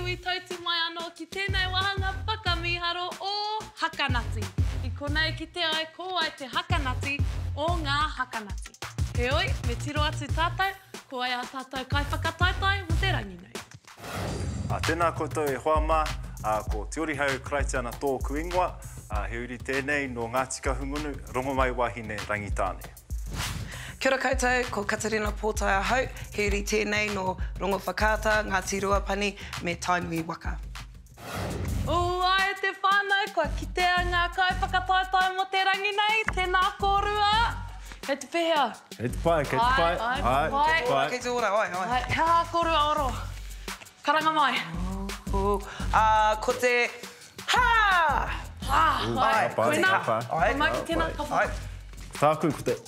i tautu mai anō ki tēnei wāhanga whakamiharo o Hakanati. I konei ki te ai ko ai te Hakanati o ngā Hakanati. He oi, me tiro atu tātou, ko ai a tātou kai whakataitai mo te rangi nei. Tēnā koutou e hoama, ko te Orihau kreite ana tōku ingoa, he uri tēnei no ngā tika hungunu, rongo mai wahine rangitāne. Kia ora koutou, ko Katarena pōtai ahau, he uri tēnei no rongo whakata, ngā tirua pani me tainui waka. Ai te whānau, kua kitea ngā kai whakataitai mo te rangi nei, tēnā kōrua. Hei te pēhea. Hei te pai, kei te pai. Ai, kei te ora, ai. Kā kōrua oro. Karanga mai. Ko te ha! Ai, koe nā. Ai, mai ki tēnā kapa. Tāku ko te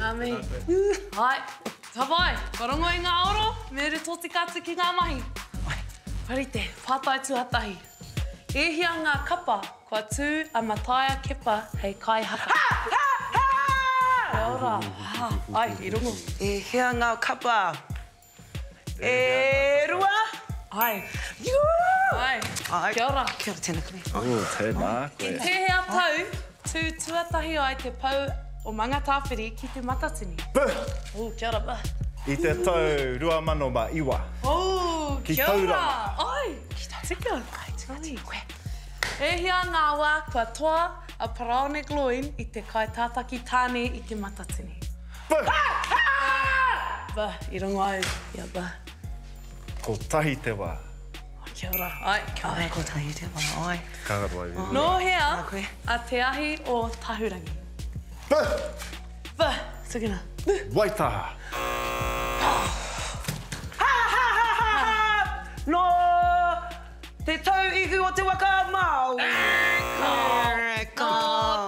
Ngā mihi. Ai, ka pai. Ka rongo i ngā oro, me re tōti kātu ki ngā mahi. Parite, whātai tuatahi. E hia ngā kapa, kua tū a mataia kepa hei kai haka. Kia ora. Ai, i rongo. E hea ngā kapa. E rua. Ai. Ai. Kia ora. Kia ora tēnā koe. tēnā I koe. te hea tau, tū tuatahi ai te pau o manga tāwhiri ki te matatini. Kia ora, I te tau 2001. Kia ora. Ai, tika. Ai, e hia ngā wā kua toa a paraone gloin i te kai tātaki tāne i te matatini. I rongo au. Ia, Ko tahi te wā. Kia ora. Ai, kia ora. Ko tahi te wā, ai. Kāgaroa i. Nō hea a te ahi o tahurangi. Tukina. Waitaha. No! Te tau ihu o te waka mau!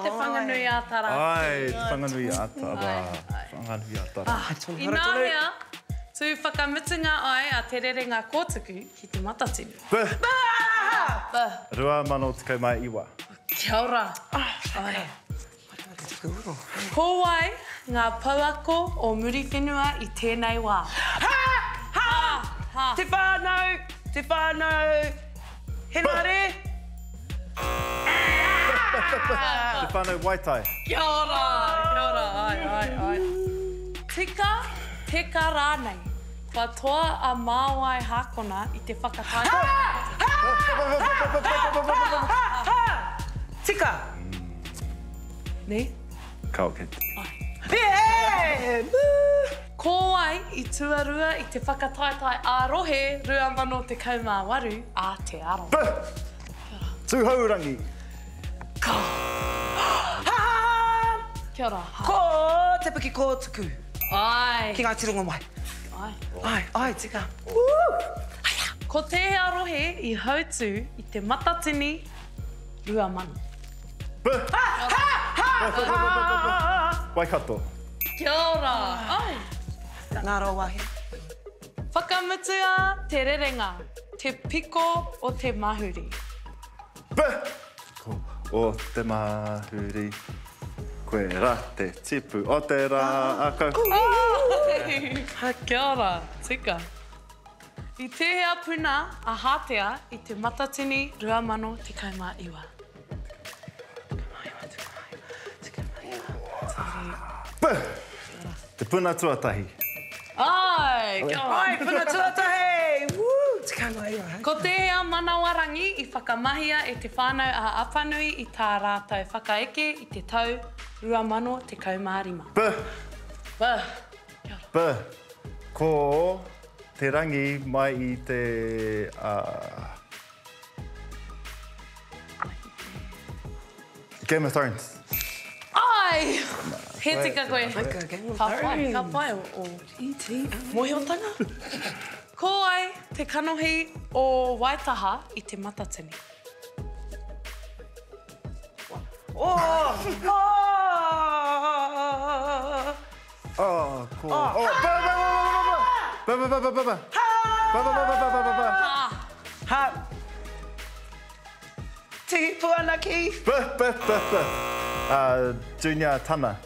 Te whanganui ātara. Ai, te whanganui ātara. Whanganui ātara. I nā hea, tū whakamutunga ai a te rerenga kōtuku ki te matatini. Rua mano te kaumai iwa. Kia ora. Ai. Ko wai ngā pauako o muri whenua i tēnei wā. Te whānau! Te whānau! Henare! Te whānau waitai. Kia ora! Kia ora! Ai. Tika rānei. Kua toa a māwai hākona i te whakatai. Tika! Nei? Kaukete. Ko ai i tuarua i te whakataitai ārohe rua mano te kaumāwaru a te aro. Tūhaurangi. Kia ora. Ko te piki kōtuku. Ai. Ki ngā tirongo mai. Ai, tika. Ko te arohe i hautu i te matatini rua mano. Waikato. Kia ora. Ai. Ngā rā wahi. Whakamutua te rerenga, te piko o te mahuri. O te mahuri, koe rā te tipu o te rā akau. Kia ora, tika. I te hea puna a hātea i te matatini rua mano te kaumā iwa. Te puna tuatahi. Ai, kia ora. Ai, puna tuatahi! Woo! Te kaumā iwa, hei. Ko te hea manawarangi i whakamahia e te whānau a apanui i tā rātou whakaeke i te tau rua mano te kaumārima. Kia ora. Ko te rangi mai i te... Game of Thrones. Ai! He tika koe. Ka pai o mōhio tanga. Ko ai te kanohi o Waitaha i te matatini. Tihi puanaki. Junior Tana.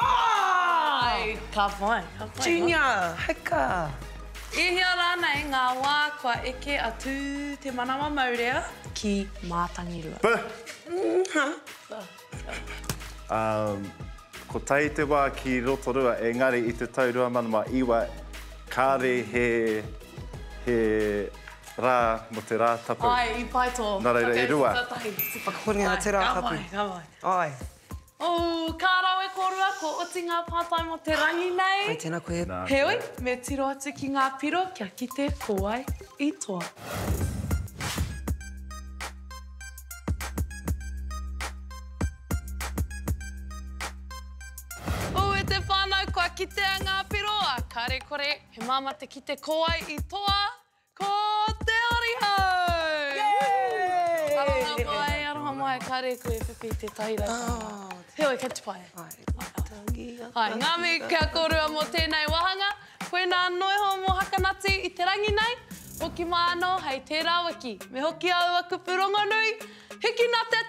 Ai, ka pai. Junior, haka. Ehia rānei ngā wā kua eke atu te manawa maurea ki mātangirua. Ko tai te wā ki Rotorua, engari i te tau 2001, kāre he rā mo te rā tapu. Ai, i pai tō. Nā reira, e rua. Whakahoringa te rā tapu. Ai. O, kā rau e korua, ko oti ngā pātai mo te rangi nei. Ai, tēnā koe. Heoi, me tiro atu ki ngā piro, kia kite kōai i toa. O, e te whānau kua kitea ngā piro, a kare kore, he māma te kite kōai i toa, ko te Orihau! Yay! Aronga mai, aronga mai, kare koe whiwhi te taira. Heoi, kei te pai. Ai, ngā me kia korua mō tēnei wāhanga, koe nā noiho mō Hakanati i te rangi nei, o ki māno hei tērā wiki. Me hoki au a kupu rongonui, Hikina te